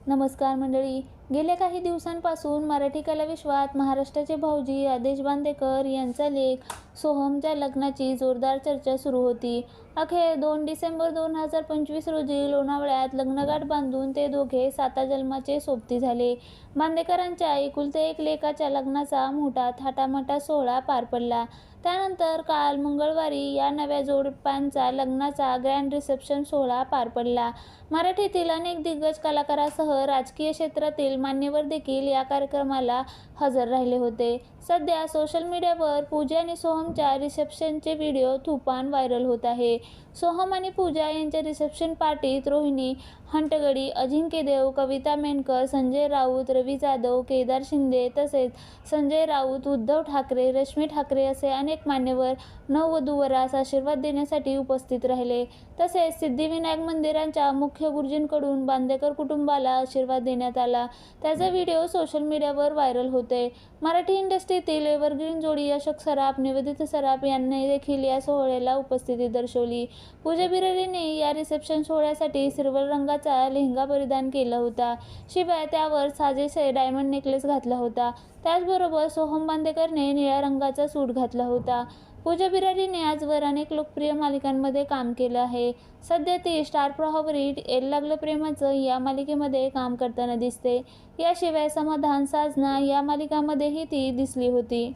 नमस्कार मंडळी. गेल्या काही दिवसांपासून मराठी कलाविश्वात महाराष्ट्राचे भाऊजी आदेश बांदेकर यांचा लेख सोहमच्या लग्नाची जोरदार चर्चा सुरू होती. अखेर 2 डिसेंबर 2025 रोजी लोणावळ्यात लग्नगाठ बांधून ते दोघे साता जन्माचे सोबती झाले. बांदेकरांच्या एकुलते एक लेकाच्या लग्नाचा मोठा थाटामाटा सोहळा पार पडला. त्यानंतर काल मंगळवारी या नव्या जोडप्यांचा लग्नाचा ग्रँड रिसेप्शन सोहळा पार पडला. मराठीतील अनेक दिग्गज कलाकारांसह राजकीय क्षेत्रातील मान्यवर देखील या कार्यक्रमाला हजर राहिले होते. सध्या सोशल मीडियावर पूजा आणि सोहमच्या रिसेप्शनचे व्हिडिओ तुफान व्हायरल होत आहे. सोहम आणि पूजा यांच्या रिसेप्शन पार्टीत रोहिणी हट्टंगडी, अजिंक्य देव, कविता मेनकर, संजय राऊत, रवी जाधव, केदार शिंदे तसेच संजय राऊत, उद्धव ठाकरे, रश्मी ठाकरे असे अनेक मान्यवर नववधूवरास आशीर्वाद देण्यासाठी उपस्थित राहिले. तसेच सिद्धिविनायक मंदिराच्या मुख्य गुरुजींकडून बांदेकर कुटुंबाला आशीर्वाद देण्यात आला. त्याचा व्हिडिओ सोशल मीडियावर व्हायरल होतोय. मराठी इंडस्ट्रीतील एव्हरग्रीन जोडी अशोक सराफ, निवेदिता सराफ यांनी देखील या सोहळ्याला उपस्थिती दर्शवली. पूजा बिरारीने या रिसेप्शन सोहळ्यासाठी सिल्वर रंगाचा लेहंगा परिधान केला होता. शिवाय त्यावर साजेसे डायमंड नेकलेस घातला होता. त्याचबरोबर सोहम बांदेकरने निळ्या रंगाचा सूट घातला होता. पूजा बिरारीने आजवर अनेक लोकप्रिय मालिकांमध्ये काम केलं आहे. सध्या ती स्टार प्रवाहावरील येल लागलं प्रेमाचं या मालिकेमध्ये काम करताना दिसते. याशिवाय समाधान, साजना या मालिकांमध्येही ती दिसली होती.